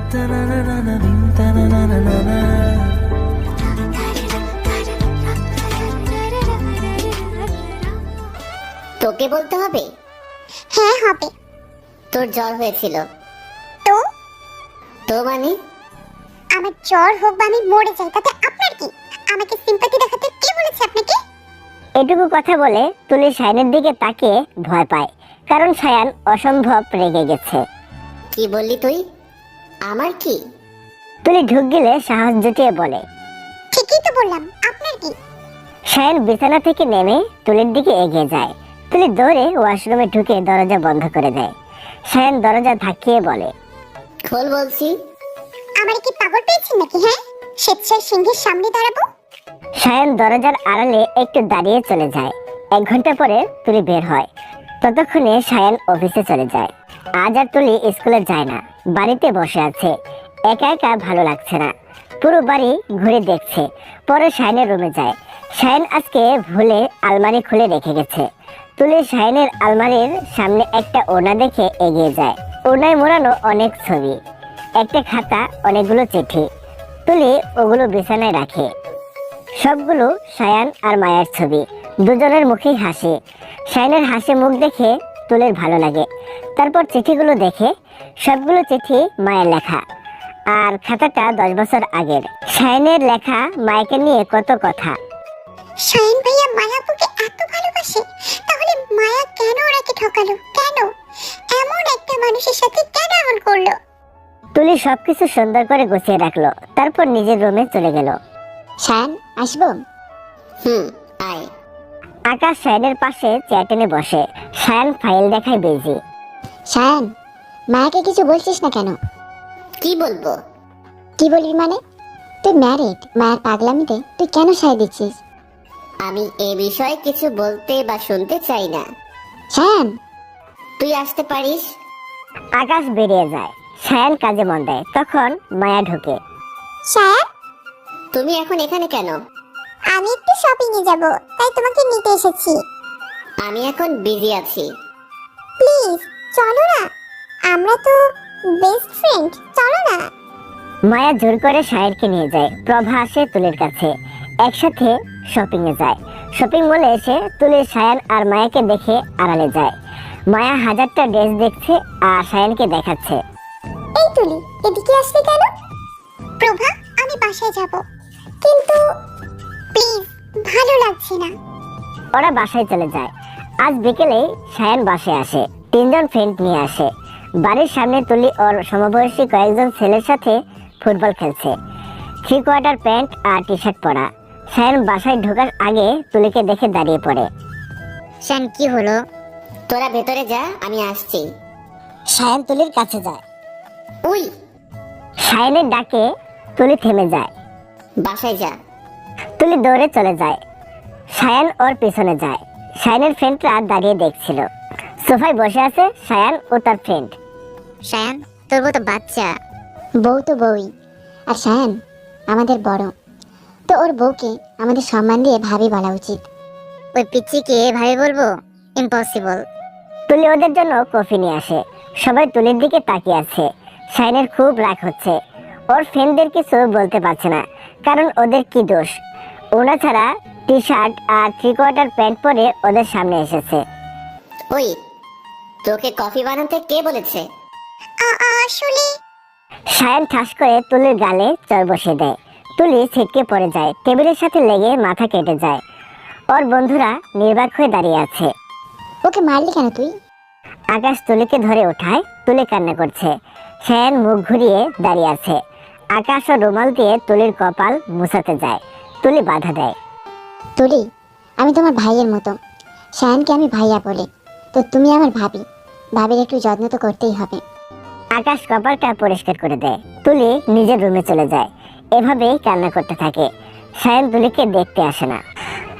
তোকে বলতে হবে? হ্যাঁ হবে। তোর জ্বর হয়েছিল? তো তো মানে? আমার জ্বর হোক বা আমি মরে যাই তাতে আপনার কি? আমাকে সিম্পাথি দেখাতে কে বলেছে আপনাকে? এটুকু কথা বলে তুলি শায়ানের দিকে তাকিয়ে ভয় পায়, কারণ শায়ান অসম্ভব রেগে গেছে। কি বললি তুই? আমার কি? তুলি ঢুক গেলে সাহস জুটিয়ে বলে, ঠিকই তো বললাম, আপনার কি? শায়ান বিছানা থেকে নেমে তুলির দিকে এগিয়ে যায়। তুলি দৌড়ে ওয়াশরুমে ঢুকে দরজা বন্ধ করে দেয়। শায়ান দরজা ধাক্কিয়ে বলে, খোল বলছি। আমার কি পাগল পেয়েছেন নাকি? হ্যাঁ, স্বেচ্ছায় সিংহের সামনে দাঁড়াবো? শায়ান দরজার আড়ালে একটু দাঁড়িয়ে চলে যায়। 1 ঘন্টা পরে তুলি বের হয়। ততক্ষণে শায়ান অফিসে চলে যায়। আজ আর তুলি স্কুলে যায় না, বাড়িতে বসে আছে। একা একা ভালো লাগছে না। পুরো বাড়ি ঘুরে দেখছে। পরে শায়ানের রুমে যায়। শায়ান আজকে ভুলে আলমারি খুলে রেখে গেছে। তুলি শায়ানের আলমারির সামনে একটা ওড়না দেখে এগিয়ে যায়। ওড়নায় মোড়ানো অনেক ছবি, একটা খাতা, অনেকগুলো চিঠি। তুলি ওগুলো বিছানায় রাখে। সবগুলো শায়ান আর মায়ের ছবি। দুজনের মুখেই হাসি। শায়ানের হাসি মুখ দেখে তুলির ভালো লাগে। তারপর চিঠিগুলো দেখে, সবগুলো চিঠি মায়ের লেখা, আর খাতাটা 10 বছর আগের। শায়ানের লেখা মায়েকে নিয়ে কত কথা। শাহিন ভাইয়া মায়াপুকে এত ভালোবাসে, তাহলে মায়া কেন ওনাকে ঠকালো? কেন এমন একটা মানুষের সাথে কেন এমন করলো? তুলি সবকিছু সুন্দর করে গুছিয়ে রাখলো। তারপর নিজের রুমে চলে গেল। শায়ান, আসবো? আয়। আকাশ শায়ানের পাশে চেয়ার টেনে বসে। শায়ান ফাইল দেখায় বিজি। শায়ান, মায়াকে কিছু বলছিস না কেন? কি বলবো? কি বলবি মানে? তুই ম্যারিড, মায়ের পাগলামিতে তুই কেন সায় দিচ্ছিস? আমি এ বিষয়ে কিছু বলতে বা শুনতে চাই না। শায়ান, তুই আসতে পারিস। আকাশ বেরিয়ে যায়। শায়ান কাজে মন দেয়। তখন মায়া ঢোকে। শায়ান, তুমি এখন এখানে কেন? আমি একটু শপিং এ যাব, তাই তোমাকে নিতে এসেছি। আমি এখন বিজি আছি। প্লিজ চলো না, আমরা তো বেস্ট ফ্রেন্ড, চলো না। মায়া জোর করে শায়ানকে নিয়ে যায়। প্রভা আসে তুলির কাছে। একসাথে শপিং এ যায়। শপিং মলে এসে তুলি শায়ান আর মায়াকে দেখে আড়ালে যায়। মায়া হাজারটা ড্রেস দেখছে আর শায়ানকে দেখাচ্ছে। এই তুলি, এদিকে আসলে কেন? প্রভা, আমি বাসায় যাব, কিন্তু প্লিজ, ভালো লাগছে না। ওরা বাসায় চলে যায়। আজ বিকেলে শায়ান বাসায় আসে। 3 জন ফ্রেন্ড নিয়ে আসে। বাড়ির সামনে তুলি ওর সমবয়সী কয়েকজন ছেলের সাথে ফুটবল খেলছে। 3/4 প্যান্ট আর টি শার্ট পরা। শায়ান বাসায় ঢোকার আগে তুলিকে দেখে দাঁড়িয়ে পড়ে। শান, কি হলো? তোরা ভেতরে যা, আমি আসছি। শায়ান তুলির কাছে যায়। উই, শায়ানের ডাকে তুলি থেমে যায়। বাসায় যা। তুলি দৌড়ে চলে যায়। শায়ান ওর পিছনে যায়। শায়ানের ফ্রেন্ডরা দাঁড়িয়ে দেখছিল। সোফায় বসে আছে শায়ান ও তার ফ্রেন্ড। শায়ান, তোর বউ তো বাচ্চা। বউ তো বউই, আর শায়ান আমাদের বড়, তো ওর বউকে আমাদের সম্মান দিয়ে ভাবি বলা উচিত। ওই পিচ্চিকে ভাই বলবো? ইম্পসিবল। তুলি ওদের জন্য কফি নিয়ে আসে। সবাই তুলির দিকে তাকিয়ে আছে। শায়ানের খুব রাগ হচ্ছে। ওর ফ্রেন্ডদের কিছু বলতে পারছে না, কারণ ওদের কি দোষ? ওনা ছাড়া টি শার্ট আর 3/4 প্যান্ট পরে ওদের সামনে এসেছে। ওই, তোকে কফি বানাতে কে বলেছে? আসলে শায়ান ঠাস করে তুলির গালে চর বসিয়ে দেয়। তুলি ছিটকে পড়ে যায়। টেবিলের সাথে লেগে মাথা কেটে যায়। ওর বন্ধুরা নির্বাক হয়ে দাঁড়িয়ে আছে। ওকে মারলি কেন তুই? আকাশ তুলিকে ধরে ওঠায়। তুলি কান্না করছে। শায়ান মুখ ঘুরিয়ে দাঁড়িয়ে আছে। আকাশ ও রুমাল দিয়ে তুলির কপাল মুছাতে যায়। তুলি বাধা দেয়। তুলি, আমি তোমার ভাইয়ের মতো। শায়ানকে আমি ভাইয়া বলি, তো তুমি আমার ভাবি। ভাবির একটু যত্ন তো করতেই হবে। আকাশ কপালটা পরিষ্কার করে দেয়। তুলি নিজের রুমে চলে যায়। এভাবেই কান্না করতে থাকে। শায়ান তুলিকে দেখতে আসে না।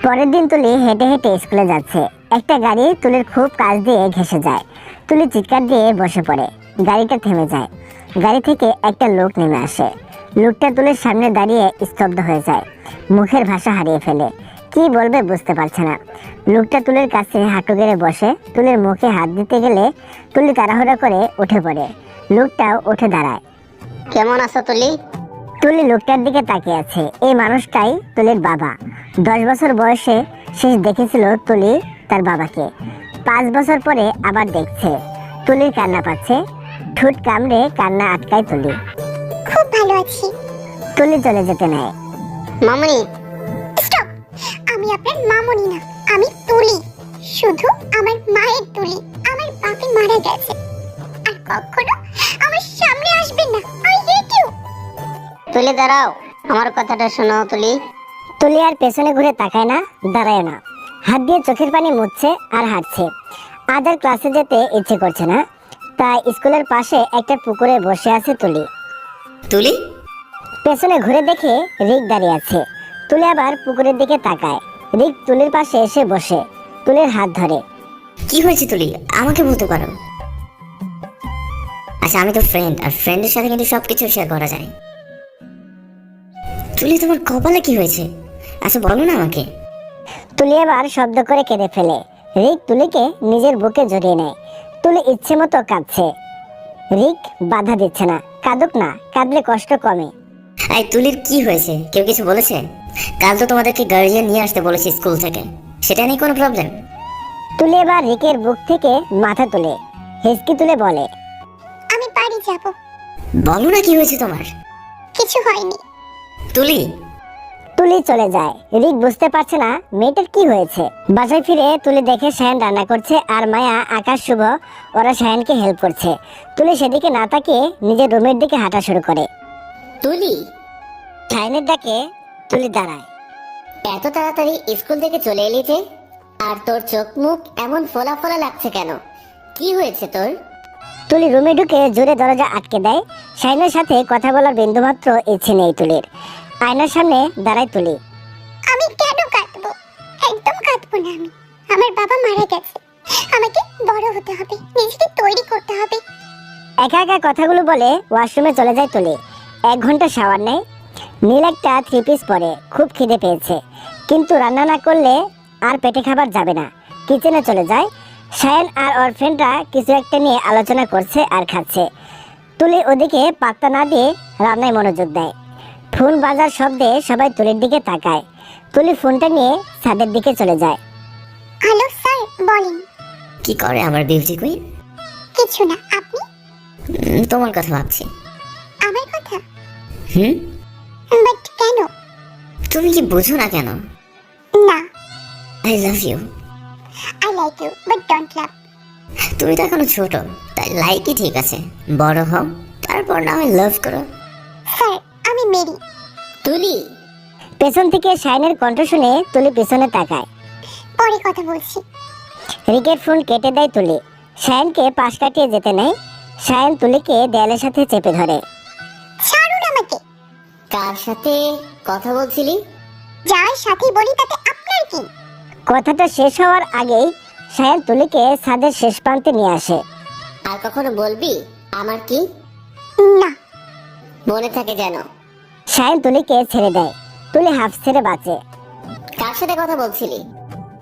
পরের দিন তুলি হেঁটে হেঁটে স্কুলে যাচ্ছে। একটা গাড়ি তুলির খুব কাছ দিয়ে ঘেঁষে যায়। তুলি চিৎকার দিয়ে বসে পড়ে। গাড়িটা থেমে যায়। গাড়ি থেকে একটা লোক নেমে আসে। লোকটা তুলির সামনে দাঁড়িয়ে স্তব্ধ হয়ে যায়। মুখের ভাষা হারিয়ে ফেলে। কি বলবে বুঝতে পারছে না। লোকটা তুলির কাছে হাঁটু গেড়ে বসে। তুলির মুখে হাত দিতে গেলে তুলি তাড়াহুড়া করে উঠে পড়ে। লোকটাও উঠে দাঁড়ায়। কেমন আছো তুলি? তুলি লোকটার দিকে তাকিয়ে আছে। এই মানুষটাই তুলির বাবা। 10 বছর বয়সে শেষ দেখেছিল তুলি তার বাবাকে। 5 বছর পরে আবার দেখছে। তুলির কান্না পাচ্ছে, ঠোঁট কামড়ে কান্না আটকায় তুলি। খুব ভালো আছি। তুলি চলে যেতে নেয়। মামনি, স্টপ। আমি আপনার মামনি না, আমি তুলি। শুধু আমার মায়ের তুলি। আমার বাপি মারা গেছে। আর কখনো আমার সামনে আসবেন না। I hate you. তুলি দাঁড়াও, আমার কথাটা শোনো তুলি। তুলি আর পেছনে ঘুরে তাকায় না, দাঁড়ায় না। হাত দিয়ে চোখের পানি মুছছে আর হাঁটছে। আজ আর ক্লাসে যেতে ইচ্ছে করছে না, তাই স্কুলের পাশে একটা পুকুরে বসে আছে তুলি। তুলি, পেছনে ঘুরে দেখে রিক দাঁড়িয়ে আছে। তুলি আবার পুকুরের দিকে তাকায়। রিক তুলির পাশে এসে বসে, তুলির হাত ধরে। কি হয়েছে তুলি? আমাকে বলতে পারো। আচ্ছা, আমি তো ফ্রেন্ড, আর ফ্রেন্ডের সাথে কিন্তু সবকিছু শেয়ার করা যায়। তুলি, তোমার কপালে কি হয়েছে? আচ্ছা বলো না আমাকে। তুলি এবার শব্দ করে কেঁদে ফেলে। রিক তুলিকে নিজের বুকে জড়িয়ে নেয়। তুলি ইচ্ছে মতো কাঁদছে। রিক বাধা দিচ্ছে না। কাঁদুক না, কাঁদলে কষ্ট কমে। এই তুলির কি হয়েছে? কেউ কিছু বলেছে? কাল তো তোমাদেরকে গার্জিয়ান নিয়ে আসতে বলেছি স্কুল থেকে, সেটা নিয়ে কোনো প্রবলেম? তুলি এবার রিকের বুক থেকে মাথা তুলে হেসকি তুলে বলে, আমি বাড়ি যাব। বলো না কি হয়েছে তোমার। কিছু হয়নি। তুলি, তুলি চলে যায়। রিক বুঝতে পারছে না মেয়েটার কি হয়েছে। বাসায় ফিরে তুলি দেখে শায়ান রান্না করছে আর মায়া, আকাশ, শুভ ওরা শায়ানকে হেল্প করছে। তুলি সেদিকে না তাকিয়ে নিজের রুমের দিকে হাঁটা শুরু করে। তুলি, শায়ানের ডাকে তুলি দাঁড়ায়। এত তাড়াতাড়ি স্কুল থেকে চলে এলি যে? আর তোর চোখ মুখ এমন ফোলা ফোলা লাগছে কেন? কি হয়েছে তোর? তুলি রুমে ঢুকে জোরে দরজা আটকে দেয়। শায়ানের সাথে কথা বলার বিন্দুমাত্র ইচ্ছে নেই তুলির। আয়নার সামনে দাঁড়ায় তুলি। আমি কেন কাঁদবো? একদম কাঁদবো না আমি। আমার বাবা মারা গেছে। আমাকে বড় হতে হবে, নিজেকে তৈরি করতে হবে। একা একা কথাগুলো বলে ওয়াশরুমে চলে যায় তুলি। 1 ঘন্টা শাওয়ার নেয়। নীল একটা 3 পিস পরে। খুব খিদে পেয়েছে, কিন্তু রান্না না করলে আর পেটে খাবার যাবে না। কিচেনে চলে যায়। শায়ান আর ওর ফ্রেন্ডরা কিছু একটা নিয়ে আলোচনা করছে আর খাচ্ছে। তুলি ওদিকে পাত্তা না দিয়ে রান্নায় মনোযোগ দেয়। ফোন বাজার শব্দে সবাই তুলির দিকে তাকায়। তুলি ফোনটা নিয়ে ছাদের দিকে চলে যায়। হ্যালো স্যার, বলেন। কি করে আমার বিউটি কুইন? কিছু না, আপনি? তোমার কথা ভাবছি। আমার কথা? হুম, বাট কেন? তুমি কি বুঝো না কেন? না। I love you. I like you but don't love. তুমি তো এখনো ছোট, তাই লাইকই ঠিক আছে। বড় হও, তারপর না হয় লাভ করো। স্যার, আমি মেরি। তুলি, পেছন থেকে শায়ানের কণ্ঠ শুনে তুলি পেছনে তাকায়। পরে কথা বলছি। রিকের ফোন কেটে দেয় তুলি। শায়ানকে পাশ কাটিয়ে যেতে নেয়। শায়ান তুলিকে দেয়ালের সাথে চেপে ধরে। ছাড়ুন আমাকে। কার সাথে কথা বলছিলি? যার সাথে বলি তাতে আপনার কি? কথাটা শেষ হওয়ার আগেই শায়ান তুলিকে ছাদের শেষ প্রান্তে নিয়ে আসে। আর কখনো বলবি আমার কি? না। মনে থাকে যেন। শায়ান তুলিকে ছেড়ে দেয়। তুলি হাফ ছেড়ে বাঁচে। কার সাথে কথা বলছিলি?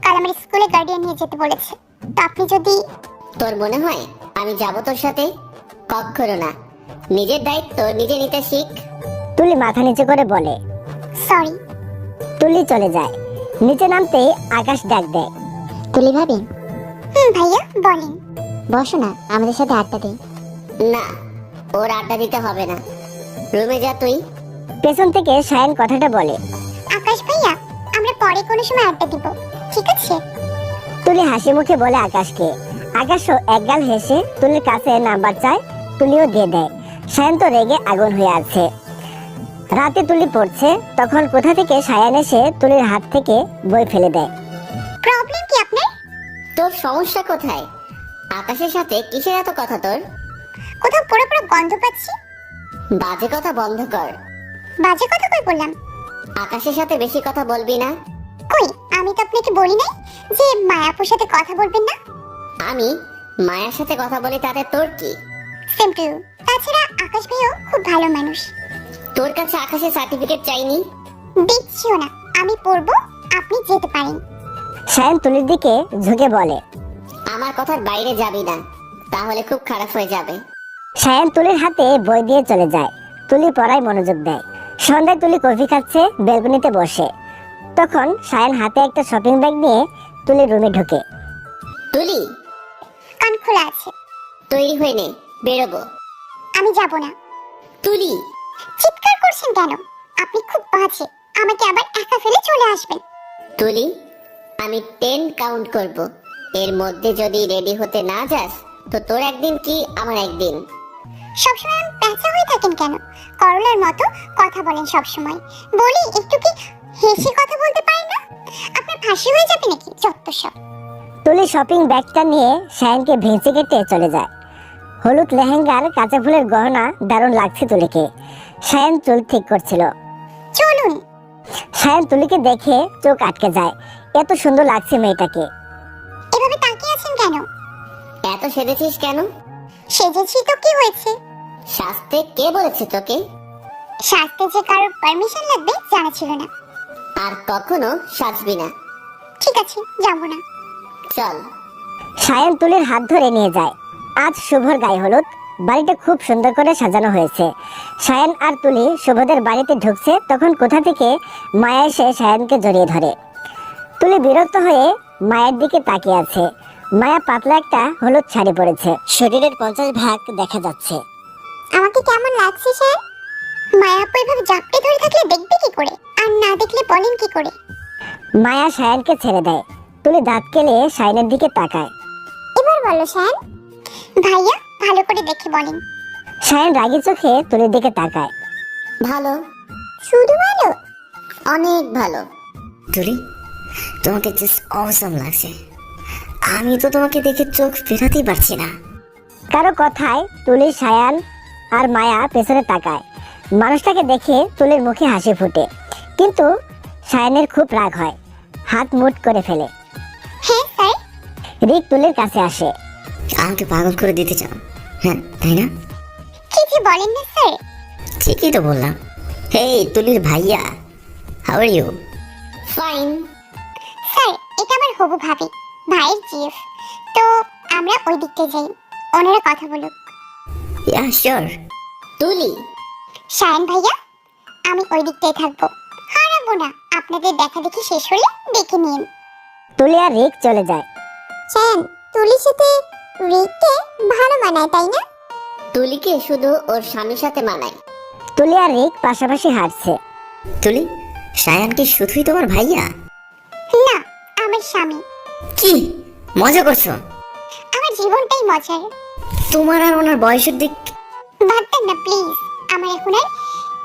কাল আমার স্কুলে গার্ডিয়ান নিয়ে যেতে বলেছে। তো আপনি যদি... তোর মনে হয় আমি যাব তোর সাথে? কখনো না। নিজের দায়িত্ব নিজে নিতে শিখ। তুলি মাথা নিচু করে বলে। সরি। তুলি চলে যায়। নিচে নামতেই আকাশ ডাক দেয়। তুলি ভাবি, ভাইয়া বলেন। বসো না, আমাদের সাথে আড্ডা দে। না, ওর আড্ডা দিতে হবে না। রুমে যা তুই। পেছন থেকে শায়ান কথাটা বলে। আকাশ ভাইয়া, আমরা পরে কোনো সময় আড্ডা দিব, ঠিক আছে? তুলি হাসি মুখে বলে আকাশকে। আকাশও একগাল হেসে তুলির কাছে নাম্বার চায়। তুলিও দিয়ে দেয়। শায়ান তো রেগে আগুন হয়ে আছে। রাতে তুলি পড়ছে, তখন কোথা থেকে শায়ান এসে তুলির হাত থেকে বই ফেলে দেয়। প্রবলেম কি আপনার? তোর সমস্যা কোথায়? আকাশের সাথে কিসের এত কথা তোর? কোথাও পুরো পুরো গন্ধ পাচ্ছি। বাজে কথা বন্ধ কর। বাজে কথা কই বললাম? আকাশের সাথে বেশি কথা বলবি না। কই, আমি তো আপনাকে বলি নাই যে মায়াপুর সাথে কথা বলবেন না? আমি মায়ের সাথে কথা বলি, তাতে তোর কি? Same to you. তাছাড়া আকাশ ভাইও খুব ভালো মানুষ। তোর কাছে আকাশের সার্টিফিকেট চাইনি। দিচ্ছিও না। আমি পড়বো, আপনি যেতে পারেন। শায়ান তুলির দিকে ঝুঁকে বলে। আমার কথার বাইরে যাবি না, তাহলে খুব খারাপ হয়ে যাবে। শায়ান তুলির হাতে বই দিয়ে চলে যায়। তুলি পড়ায় মনোযোগ দেয়। সন্ধ্যায় তুলি কফি খাচ্ছে বেলকনিতে বসে। তখন সায়ান হাতে একটা শপিং ব্যাগ নিয়ে তুলির রুমে ঢোকে। তুলি, কান খোলা আছে। তৈরি হয়ে নে, বেরোবো। আমি যাব না। তুলি, চিৎকার করছেন কেন? আপনি খুব বাজে। আমাকে আবার একা ফেলে চলে আসবেন। তুলি, আমি 10 কাউন্ট করব। এর মধ্যে যদি রেডি হতে না যাস তো তোর একদিন কি আমার একদিন। সবসময় আমি প্যাঁচা হয়ে থাকেন কেন? করলার মতো কথা বলেন সবসময়। বলি একটু কি হেসে কথা বলতে পারেন না? আপনার ফাঁসি হয়ে যাবে নাকি? যত সব। তুলি শপিং ব্যাগটা নিয়ে সায়ানকে ভেঙচি কেটে চলে যায়। হলুদ লেহেঙ্গার কাঁচা ফুলের গহনা দারুণ লাগছে তুলিকে। সায়ান চুল ঠিক করছিল। চলুন। সায়ান তুলিকে দেখে চোখ আটকে যায়। এত সুন্দর লাগছে মেয়েটাকে। এভাবে তাকিয়ে আছেন কেন? এত সেজেছিস কেন? সেজেছি তো কি হয়েছে? সাজতে কে বলেছে তোকে? সাজতে যে কারোর পারমিশন লাগবে জানা ছিল না। আর কখনো সাজবি না। ঠিক আছে, যাব না। চল। সায়ান তুলির হাত ধরে নিয়ে যায়। আজ শুভর গায়ে হলুদ। বাড়িটা খুব সুন্দর করে সাজানো হয়েছে। সায়ান আর তুলি শুভদের বাড়িতে ঢুকছে, তখন কোথা থেকে মায়া এসে সায়ানকে জড়িয়ে ধরে। তুলি বিরক্ত হয়ে মায়ের দিকে তাকিয়ে আছে। মায়া পাতলা একটা হলুদ শাড়ি পরেছে, শরীরের 50% দেখা যাচ্ছে। আমাকে কেমন লাগছে স্যার? মায়া আপু এভাবে জাপটে ধরে থাকলে দেখবে কি করে? আর না দেখলে বলেন কি করে? মায়া সায়ানকে ছেড়ে দেয়। তুলি দাঁত কেলে সায়ানের দিকে তাকায়। এবার বলো স্যার। ভাইয়া ভালো করে দেখে বলেন। সায়ান রাগী চোখে তুলির দিকে তাকায়। ভালো, শুধু ভালো? অনেক ভালো। তুলি, তোমাকে জাস্ট অসম লাগছে। আমি তো তোমাকে দেখে চোখ ফেরাতেই পারছি না। কারো কথায় তুলি, সায়ান আর মায়া পেছনে তাকায়। মানুষটাকে দেখে তুলির মুখে হাসি ফুটে, কিন্তু সায়ানের খুব রাগ হয়। হাত মুট করে ফেলে। হ্যাঁ স্যার। রিক তুলির কাছে আসে। আমাকে পাগল করে দিতে চাও, হ্যাঁ তাই না? কি যে বলেন না স্যার। ঠিকই তো বললাম। হেই তুলির ভাইয়া, how are you? Fine. Sir এটা আমার হবু ভাবি, ভাইয়ের জিএফ। তো আমরা ওই দিকতে যাই, ওনারা কথা বলুক। Yeah sure. তুলি, শায়ন ভাইয়া, আমি ওই দিকটাই থাকবো, হারাবো না। আপনাদের দেখা দেখি শেষ হলে দেখে নিন। তুলি আর রিক চলে যায়। শায়ন, তুলির সাথে রিককে ভালো মানায় তাই না? তুলিকে শুধু ওর স্বামীর সাথে মানায়। তুলি আর রিক পাশাপাশি হাঁটছে। তুলি, সায়ান কি শুধুই তোমার ভাইয়া? না, আমার স্বামী। কি মজা করছো? আমার জীবনটাই মজার। তোমার আর ওনার বয়সের দিক। বাদ দেন না প্লিজ, আমার এখন আর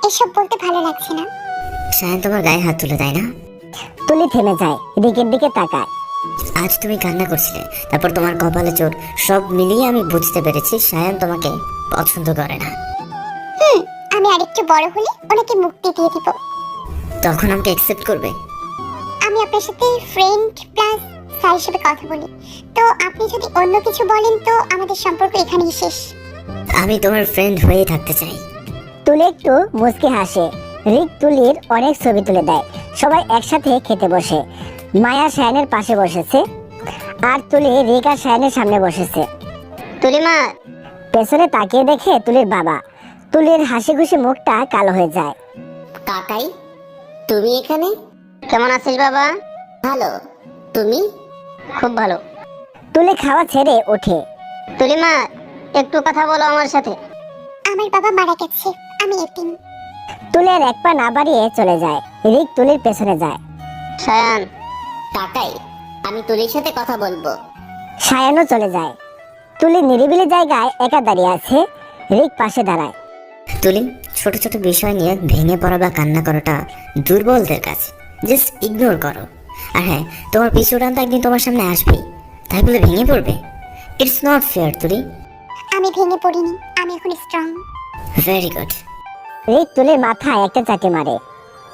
এসব বলতে ভালো লাগছে না। সায়ান তোমার গায়ে হাত তুলে, তাই না? তুলি থেমে যায়, রিকের দিকে তাকায়। আজ তুমি কান্না করছিলে, তারপর তোমার কপালে চোট, সব মিলিয়ে আমি বুঝতে পেরেছি সায়ান তোমাকে পছন্দ করে না। আমি আরেকটু বড় হলে ওনাকে মুক্তি দিয়ে দিব। তখন আমাকে অ্যাকসেপ্ট করবে? আমি আপনার সাথে ফ্রেন্ড প্লাস স্যার হিসেবে কথা বলি, তো আপনি যদি অন্য কিছু বলেন তো আমাদের সম্পর্ক এখানেই শেষ। আমি তোমার ফ্রেন্ড হয়ে থাকতে চাই। তুলি একটু মুচকি হাসে। রিক তুলির অনেক ছবি তুলে দেয়। সবাই একসাথে খেতে বসে। মায়া সায়ানের পাশে বসেছে, আর তুলি রিক আর সায়ানের সামনে বসেছে। তুলিমা, পেছনে তাকিয়ে দেখে তুলির বাবা। তুলির হাসি খুশি মুখটা কালো হয়ে যায়। কাকাই, তুমি এখানে? কেমন আছিস বাবা? ভালো। তুমি? খুব ভালো। তুলি খাওয়া ছেড়ে ওঠে। তুলিমা, একটু কথা বলো আমার সাথে। আমার বাবা মারা গেছে, আমি এতিম। তুলি আর এক পা না বাড়িয়ে চলে যায়। রিক তুলির পেছনে যায়। সায়ান, কাকাই, আমি তুলির সাথে কথা বলবো। সায়ানও চলে যায়। তুলি নিরিবিলি জায়গায় একা দাঁড়িয়ে আছে। রিক পাশে দাঁড়ায়। তুলি, ছোট ছোট বিষয় নিয়ে ভেঙে পড়া বা কান্না করাটা দুর্বলদের কাছে, জাস্ট ইগনোর করো। আর হ্যাঁ, তোমার পিছু টানটা একদিন তোমার সামনে আসবেই, তাই বলে ভেঙে পড়বে? ইটস নট ফেয়ার তুলি। আমি ভেঙে পড়িনি, আমি এখন স্ট্রং। Very good. রিক তুলির মাথায় একটা চাটি মারে।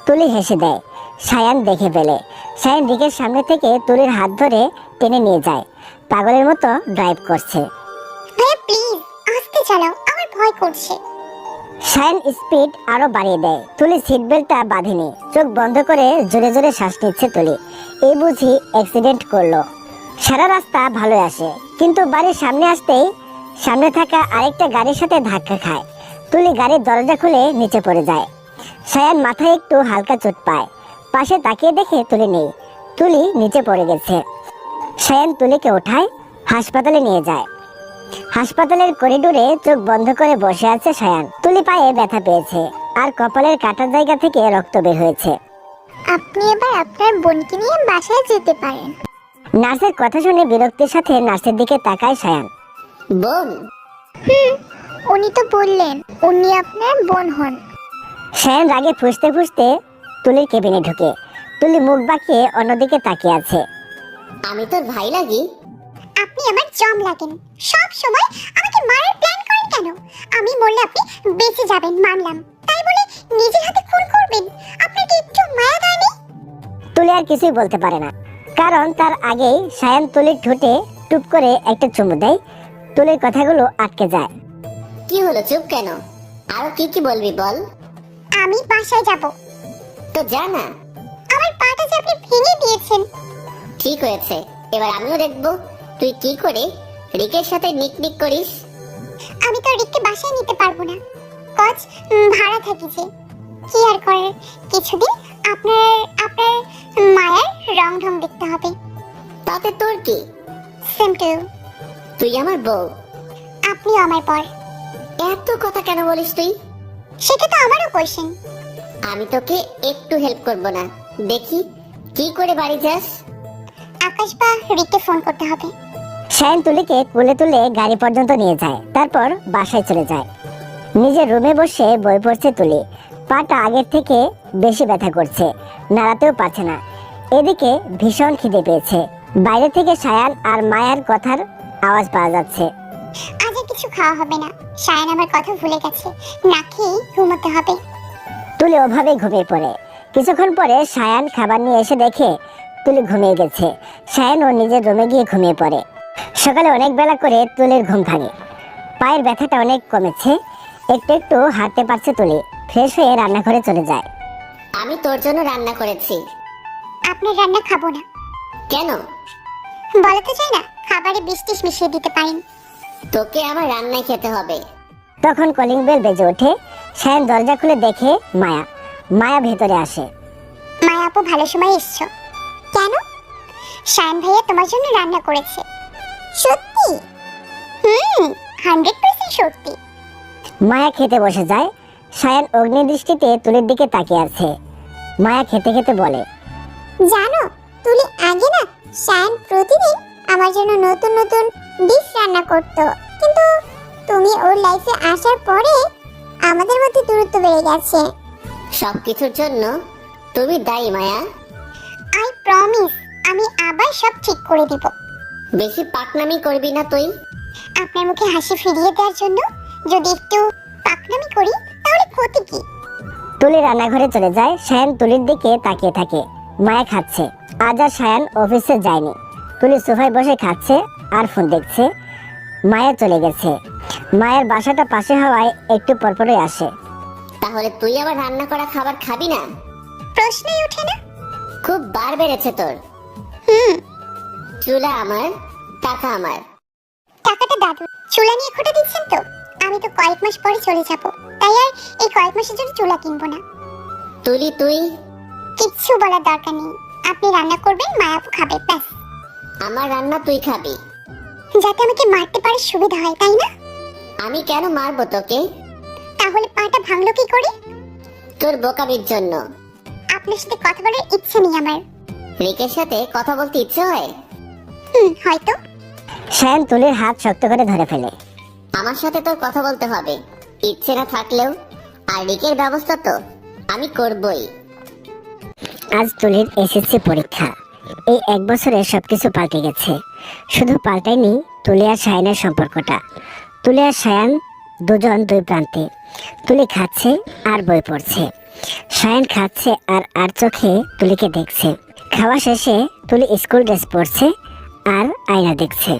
তুলি হেসে দেয়। সায়ান দেখে ফেলে। সায়ান রিকের সামনে থেকে তুলির হাত ধরে টেনে নিয়ে যায়। পাগলের মতো ড্রাইভ করছে। ভাইয়া প্লিজ আস্তে চালাও, আমার ভয় করছে। সায়ান স্পিড আরো বাড়িয়ে দেয়। তুলি সিট বেল্টটা বাঁধেনি। চোখ বন্ধ করে জোরে জোরে শ্বাস নিচ্ছে তুলি। এই বুঝি অ্যাক্সিডেন্ট করলো। সারা রাস্তা ভালো আসে, কিন্তু বাড়ির সামনে আসতেই সামনে থাকা আরেকটা গাড়ির সাথে ধাক্কা খায়। তুলি গাড়ির দরজা খুলে নিচে পড়ে যায়। সায়ান মাথায় একটু হালকা চোট পায়। পাশে তাকিয়ে দেখে তুলি নেই। তুলি নিচে পড়ে গেছে। সায়ান তুলিকে ওঠায়, হাসপাতালে নিয়ে যায়। হাসপাতালের করিডোরে চোখ বন্ধ করে বসে আছে সায়ান। তুলি পায়ে ব্যথা পেয়েছে আর কপালের কাটার জায়গা থেকে রক্ত বের হয়েছে। আপনি এবার আপনার বোনকে নিয়ে বাসায় যেতে পারেন। নার্সের কথা শুনে বিরক্তির সাথে নার্সের দিকে তাকায় সায়ান। বোন? উনি তো বললেন উনি আপনার বোন হন। সায়ান রাগে ফুঁসতে ফুঁসতে তুলির কেবিনে ঢুকে। তুলি মুখ বাঁকিয়ে অন্যদিকে তাকিয়ে আছে। আমি তোর ভাই লাগি? আপনি আমার জম লাগেন। সব সময় আমাকে মারার প্ল্যান করেন কেন? আমি বললে আপনি বেঁচে যাবেন মানলাম, তাই বলে নিজের হাতে খুন করবেন? আপনার কি একটু মায়া দয়া নেই? তুলি আর কিছুই বলতে পারে না, কারণ তার আগেই সায়ান তুলির ঠোঁটে টুপ করে একটা চুমু দেয়। তুলির কথাগুলো আটকে যায়। কি হলো, চুপ কেন? আরো কি কি বলবি বল। আমি বাসায় যাব। তো যা না। আমার পাটা যে আপনি ভেঙে দিয়েছেন। ঠিক হয়েছে, এবার আমিও দেখবো তুই কি করে রিকের সাথে নিকনিক করিস। আমি তো রিককে বাসায় নিতে পারবো না, কজ ভাড়া থাকি যে। কি আর করার, কিছুদিন আপনার আপনার মায়ের রং ঢং দেখতে হবে। তাতে তোর কি? Same two. তুই আমার বউ, আপনিও আমার পর। এত কথা কেন বলিস তুই? সেটা তো আমারও কোয়েশ্চেন। আমি তোকে একটু হেল্প করব না, দেখি কি করে বাড়ি যাস। আকাশ বা রিককে ফোন করতে হবে। সায়ান তুলিকে কোলে তুলে গাড়ি পর্যন্ত নিয়ে যায়, তারপর বাসায় চলে যায়। নিজের রুমে বসে বই পড়ছে তুলি। পাটা আগের থেকে বেশি ব্যথা করছে, নাড়াতেও পারছে না। এদিকে ভীষণ খিদে পেয়েছে। বাইরে থেকে সায়ান আর মায়ার কথার আওয়াজ পাওয়া যাচ্ছে। আজ আর কিছু খাওয়া হবে না, সায়ান আমার কথা ভুলে গেছে। না খেয়ে ঘুমোতে হবে। তুলি ওভাবে ঘুমিয়ে পড়ে। কিছুক্ষণ পরে সায়ান খাবার নিয়ে এসে দেখে তুলি ঘুমিয়ে গেছে। সায়ান ওর নিজের রুমে গিয়ে ঘুমিয়ে পড়ে। সকালে অনেক বেলা করে তুলির ঘুম ভাঙে। পায়ের ব্যথাটা অনেক কমেছে, একটু একটু হাঁটতে পারছে তুলি। ফ্রেশ হয়ে রান্নাঘরে চলে যায়। আমি তোর জন্য রান্না করেছি। আপনার রান্না খাবো না। কেন? বলতে চাই না, খাবারে বিষ টিস মিশিয়ে দিতে পারেন। তোকে আমার রান্নায় খেতে হবে। তখন কলিং বেল বেজে ওঠে। সায়ান দরজা খুলে দেখে মায়া। মায়া ভেতরে আসে। মায়া আপু, ভালো সময় এসছো। কেন? সায়ন ভাইয়া তোমার জন্য রান্না করেছে। সত্যি? 100% সত্যি। মায়া খেতে বসে যায়। সায়ান অগ্নিদৃষ্টিতে তুলির দিকে তাকিয়ে আছে। মায়া খেতে খেতে বলে, জানো তুলি, আগে না সায়ন প্রতিদিন আমার জন্য নতুন নতুন ডিশ রান্না করতো, কিন্তু তুমি ওর লাইফে আসার পরে আমাদের মধ্যে দূরত্ব বেড়ে গেছে। সবকিছুর জন্য তুমি দায়ী মায়া। আই প্রমিস, আমি আবার সব ঠিক করে দিব। বেশি পাকনামি করবি না তুই। আপনার মুখে হাসি ফিরিয়ে দেওয়ার জন্য যদি একটু পাকনামি করি তাহলে ক্ষতি কি? তুলি রান্নাঘরে চলে যায়। সায়ান তুলির দিকে তাকিয়ে থাকে। মায়া খাচ্ছে। আজ আর সায়ান অফিসে যায়নি। তুলি সোফায় বসে খাচ্ছে আর ফোন দেখছে। মায়া চলে গেছে। মায়ের বাসাটা পাশে হওয়ায় একটু পরপরই আসে। তাহলে তুই আবার রান্না করা খাবার খাবি না? প্রশ্নই ওঠে না। খুব বার বেড়েছে তোর। চুলা আমার, টাকা আমার। টাকাটা দাদু চুলা নিয়ে খোটা দিচ্ছেন তো। আমি তো কয়েক মাস পরে চলে যাব, তাই আর এই কয়েক মাসের জন্য চুলা কিনবো না। তুলি তুই। কিচ্ছু বলার দরকার নেই, আপনি রান্না করবেন, মায়াপু খাবে, ব্যাস। আমার রান্না তুই খাবি। যাতে আমাকে মারতে পারে সুবিধা হয়, তাই না? আমি কেন মারবো তোকে? তাহলে পাটা ভাঙলো কি করে? তোর বোকামির জন্য। আপনার সাথে কথা বলার ইচ্ছে নেই আমার। রিকের সাথে কথা বলতে ইচ্ছে হয়? হয়তো। সায়ান তুলির হাত শক্ত করে ধরে ফেলে। আমার সাথে তোর কথা বলতে হবে, ইচ্ছে না থাকলেও। আর রিকের ব্যবস্থা তো আমি করবই। আজ তুলির এসএসসি পরীক্ষা। এই এক বছরে সবকিছু পাল্টে গেছে। শুধু পাল্টায়নি তুলি আর সায়ানের সম্পর্কটা। তুলি আর সায়ান দুজন দুই প্রান্তে। তুলি খাচ্ছে আর বই পড়ছে। সায়ান খাচ্ছে আর আর চোখে তুলিকে দেখছে। খাওয়া শেষে তুলি স্কুল ড্রেস পরছে আর আয়না দেখছে।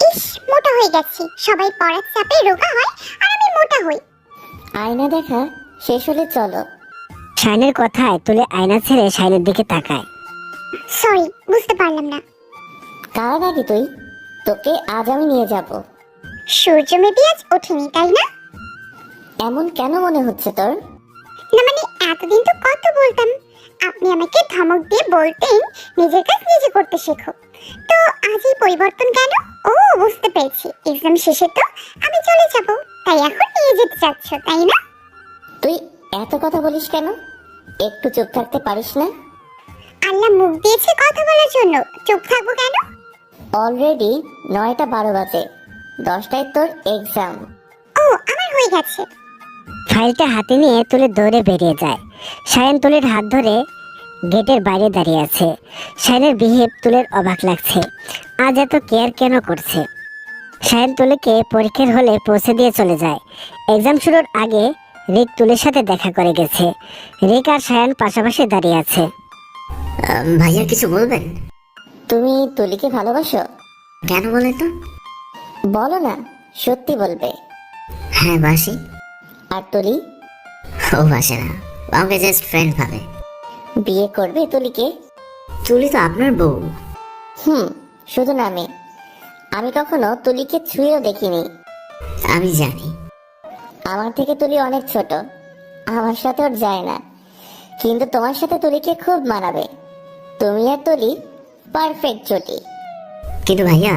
ইস, মোটা হয়ে গেছি। সবাই পড়ার চাপে রোগা হয় আর আমি মোটা হই। আয়না দেখা শেষ হলে চলো। সায়ানের কথায় তুলি আয়না ছেড়ে সায়ানের দিকে তাকায়। সরি, বুঝতে পারলাম না। কার নাকি তুই? তোকে আজ আমি নিয়ে যাব। সূর্য মেবি আজ ওঠেনি, তাই না? এমন কেন মনে হচ্ছে তোর? না মানে এতদিন তো কত বলতাম, আপনি আমাকে ধমক দিয়ে বলতেন নিজের কাজ নিজে করতে শেখো। তো আজ এই পরিবর্তন কেন? ও বুঝতে পেরেছি, এক্সাম শেষে তো আমি চলে যাব, তাই এখন নিয়ে যেতে চাচ্ছ, তাই না? তুই এত কথা বলিস কেন? একটু চুপ থাকতে পারিস না? আল্লাহ মুখ দিয়েছে কথা বলার জন্য, চুপ থাকবো কেন? অলরেডি 9টা 12 বাজে, 10টায় তোর এক্সাম। ও আমার হয়ে গেছে। ফাইলটা হাতে নিয়ে তুলি দৌড়ে বেরিয়ে যায়। সায়ান তুলির হাত ধরে গেটের বাইরে দাঁড়িয়ে আছে। সায়ানের বিহেভ তুলের অবাক লাগছে। আজ এত কেয়ার কেন করছে? সায়ান তুলিকে পরীক্ষার হলে পৌঁছে দিয়ে চলে যায়। এক্সাম শুরুর আগে রিক তুলির সাথে দেখা করে গেছে। রিক আর সায়ান পাশাপাশি দাঁড়িয়ে আছে। ভাইয়া কিছু বলবেন? তুমি তুলিকে ভালোবাসো? কেন বলে তো? বলো না, সত্যি বলবে। হ্যাঁ বাসি। আর তুলি? ও বাসে না, আমাকে জাস্ট ফ্রেন্ড ভাবে। বিয়ে করবে তুলিকে? তুলি তো আপনার বউ। শুধু নামে। আমি কখনো তুলিকে ছুঁয়েও দেখিনি। আমি জানি। আমার থেকে তুলি অনেক ছোট, আমার সাথে ওর যায় না, কিন্তু তোমার সাথে তুলিকে খুব মানাবে। তুমি আর তুলি পারফেক্ট জুটি। কিন্তু ভাইয়া,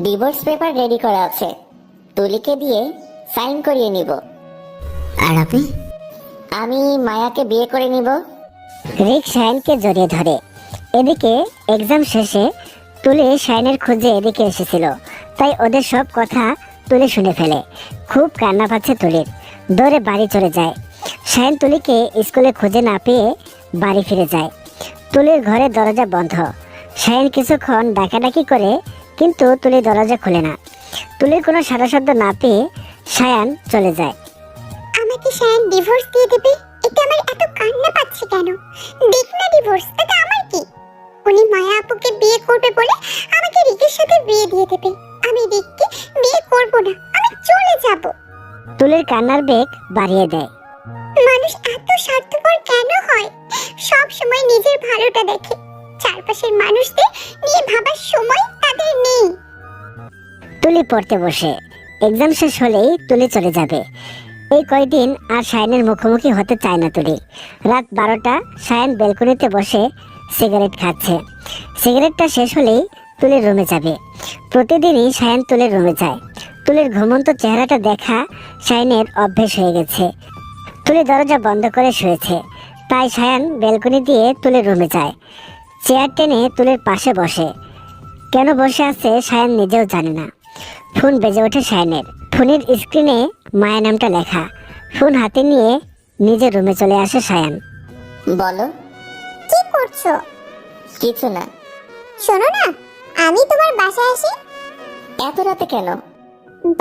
ডিভোর্স পেপার রেডি করা আছে, তুলিকে দিয়ে সাইন করিয়ে নিব। আর আপনি? আমি মায়াকে বিয়ে করে নিব। রিক সায়ানকে জড়িয়ে ধরে। এদিকে এক্সাম শেষে তুলি সায়ানের খোঁজে এদিকে এসেছিল, তাই ওদের সব কথা তুলি শুনে ফেলে। খুব কান্না পাচ্ছে তুলির। দৌড়ে বাড়ি চলে যায়। সায়ান তুলিকে স্কুলে খুঁজে না পেয়ে বাড়ি ফিরে যায়। তুলির ঘরের দরজা বন্ধ। সায়ান কিছুক্ষণ ডাকাডাকি করে, কিন্তু তুলি দরজা খুলে না। তুলির কোনো সাড়া শব্দ না পেয়ে সায়ান চলে যায়। আমাকে সায়ন ডিভোর্স দিয়ে দেবে, এটা আমার এত কান্না পাচ্ছে কেন? দেখ না ডিভোর্স, তাতে আমার কি? উনি মায়া আপুকে বিয়ে করবে বলে আমাকে রিকের সাথে বিয়ে দিয়ে দেবে। আমি রিককে বিয়ে করব না, আমি চলে যাব। তুলির কান্নার বেগ বাড়িয়ে দেয়। মানুষ এত স্বার্থপর কেন হয়? সব সময় নিজের ভালোটা দেখে, চারপাশের মানুষদের নিয়ে ভাবার সময় তাদের নেই। তুলি পড়তে বসে। এক্সাম শেষ হলেই তুলি চলে যাবে। এই কয়দিন আর সায়নের মুখোমুখি হতে চায় না তুলি। রাত 12টা, সায়ন ব্যালকনিতে বসে সিগারেট খাচ্ছে। সিগারেটটা শেষ হলেই তুলির রুমে যাবে। প্রতিদিনই সায়ন তুলির রুমে যায়। তুলির ঘুমন্ত চেহারাটা দেখা সায়নের অভ্যেস হয়ে গেছে। তুলি দরজা বন্ধ করে শুয়েছে, তাই সায়ন ব্যালকনি দিয়ে তুলির রুমে যায়। চেয়ার টেনে তুলির পাশে বসে। কেন বসে আছে সায়ন নিজেও জানে না। ফোন বেজে ওঠে সায়নের। ফোনের স্ক্রিনে মায়া নামটা লেখা। ফোন হাতে নিয়ে নিজের রুমে চলে আসে সায়ন। বলো। কি করছো? কিছু না। শোনো না, আমি তোমার বাসায় আসি। এত রাতে কেন?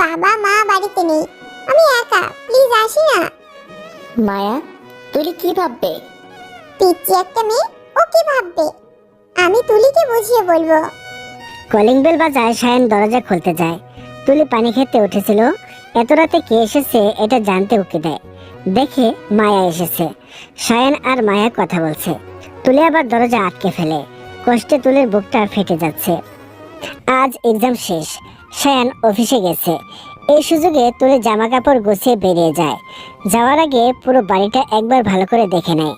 বাবা মা বাড়িতে নেই, আমি একা, প্লিজ আসি না। মায়া, তুলি কি ভাববে? পিচ্চি একটা মেয়ে, ও কি ভাববে? আমি তুলিকে বুঝিয়ে বলবো। কলিং বেল বাজায়। সায়ন দরজা খুলতে যায়। তুলি পানি খেতে উঠেছিল। এত রাতে কে এসেছে এটা জানতে উকি দেয়। দেখে মায়া এসেছে। সায়ন আর মায়া কথা বলছে। তুলি আবার দরজা আটকে ফেলে। কষ্টে তুলির বুকটা ফেটে যাচ্ছে। আজ এক্সাম শেষ। সায়ন অফিসে গেছে। এই সুযোগে তুলি জামা কাপড় গুছিয়ে বেরিয়ে যায়। যাওয়ার আগে পুরো বাড়িটা একবার ভালো করে দেখে নেয়।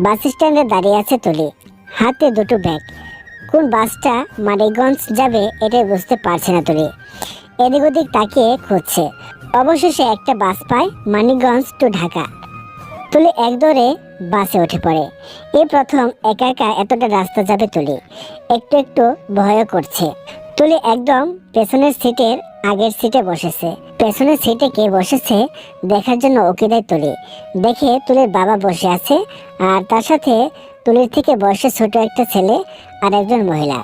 বাস স্ট্যান্ডে দাঁড়িয়ে আছে তুলি, হাতে দুটো ব্যাগ। কোন বাসটা মানিকগঞ্জ যাবে এটাই বুঝতে পারছে না তুলি। এদিক ওদিক তাকিয়ে খুঁজছে। অবশেষে একটা বাস পায়, মানিকগঞ্জ টু ঢাকা। তুলি এক দৌড়ে বাসে উঠে পড়ে। এই প্রথম একা একা এতটা রাস্তা যাবে তুলি। একটু একটু ভয়ও করছে। তুলি একদম পেছনের সিটের আগের সিটে বসেছে। পেছনের সিটে কে বসেছে দেখার জন্য ওকে দেয় তুলি। দেখে তুলির বাবা বসে আছে, আর তার সাথে তুলির থেকে বয়সে ছোট একটা ছেলে আর একজন মহিলা।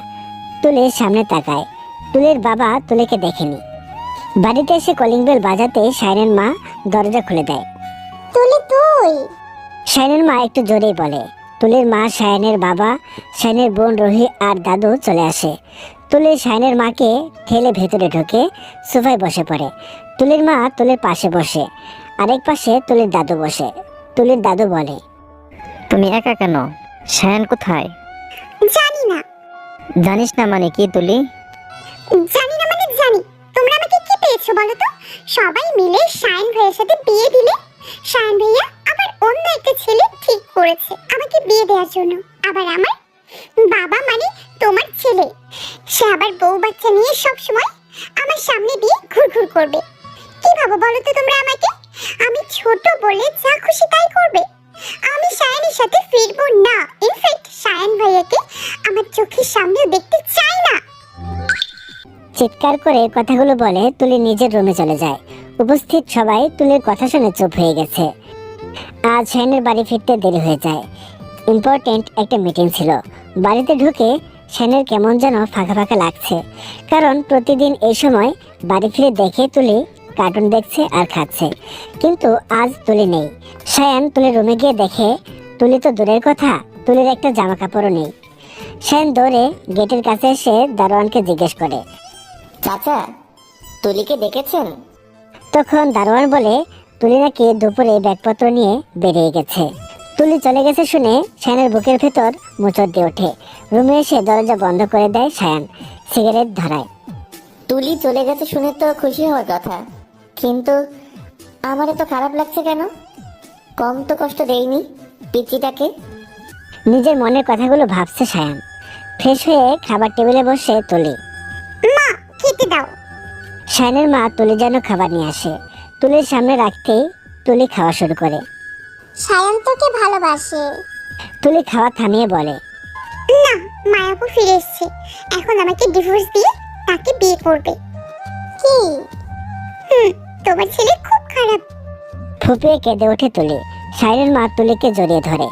তুলির সামনে তাকায়। তুলির বাবা তুলিকে দেখেনি। বাড়িতে এসে কলিং বেল বাজাতে সায়নের মা দরজা খুলে দেয়। তুলি তুই? সায়নের মা একটু জোরেই বলে। তুলির মা, সায়নের বাবা, সায়নের বোন রুহি আর দাদু চলে আসে। তুলি সায়নের মাকে ঠেলে ভেতরে ঢোকে সোফায় বসে পড়ে। তুলির মা তুলির পাশে বসে, আরেক পাশে তুলির দাদু বসে। তুলির দাদু বলে, তুমি একা কেন? সায়ন কোথায়? জানি না। জানিস না মানে কি তুলি? জানি না মানে জানি। তোমরা আমাকে কি পেয়েছো বলো তো? সবাই মিলে শায়ন ভাইয়ের সাথে বিয়ে দিলে শায়ন ভাইয়া আবার অন্য একটা ছেলে ঠিক করেছে আমাকে বিয়ে দেওয়ার জন্য। আবার আমার বাবা মানে তোমার ছেলে, সে আবার বউ বাচ্চা নিয়ে সব সময় আমার সামনে দিয়ে ঘুরঘুর করবে। কি ভাবো বলো তো তোমরা আমাকে? আমি ছোট বলে যা খুশি তাই করবে। আমি শায়নের সাথে ফিরবো না। ইনফ্যাক্ট শায়ন ভাইয়াকে আমার চোখের সামনেও দেখতে চাই না। চিৎকার করে কথাগুলো বলে তুলি নিজের রুমে চলে যায়। উপস্থিত সবাই তুলির কথা শুনে চুপ হয়ে গেছে। আজ শায়নের বাড়ি ফিরতে দেরি হয়ে যায়। ইম্পর্টেন্ট একটা মিটিং ছিল। বাড়িতে ঢুকে শায়নের কেমন যেন ফাঁকা ফাঁকা লাগছে, কারণ প্রতিদিন এই সময় বাড়ি ফিরে দেখে তুলি কার্টুন দেখছে আর খাচ্ছে, কিন্তু আজ তুলি নেই। শায়ন তুলির রুমে গিয়ে দেখে তুলি তো দূরের কথা, তুলির একটা জামা কাপড়ও নেই। শায়ন দৌড়ে গেটের কাছে এসে দারোয়ানকে জিজ্ঞেস করে, চাচা, তুলিকে দেখেছেন? তখন দারোয়ান বলে তুলি নাকি দুপুরে ব্যাগপত্র নিয়ে বেরিয়ে গেছে। তুলি চলে গেছে শুনে শায়নের বুকের ভেতর মোচড় দিয়ে ওঠে। রুমে এসে দরজা বন্ধ করে দেয় শায়ন, সিগারেট ধরায়। তুলি চলে গেছে শুনে তো খুশি হওয়ার কথা, কিন্তু আমার এত খারাপ লাগছে কেন? কম তো কষ্ট দেইনি পিচিটাকে। নিজের মনের কথাগুলো ভাবছে শায়ন। ফ্রেশ হয়ে খাবার টেবিলে বসে তুলি। মা খেতে দাও। শায়নের মা তুলি যেন খাবার নিয়ে আসে। তুলির সামনে রাখতেই তুলি খাওয়া শুরু করে। শায়ন তোকে ভালোবাসে। তুলি খাওয়া থামিয়ে বলে, না, মায়াপু ফিরে এসেছে, এখন আমাকে ডিভোর্স দিয়ে তাকে বিয়ে করবে। কি? তোমার ছেলে খুব খারাপ। ফুপিয়ে কেঁদে ওঠে তুলি। শায়নের মা তুলিকে জড়িয়ে ধরে।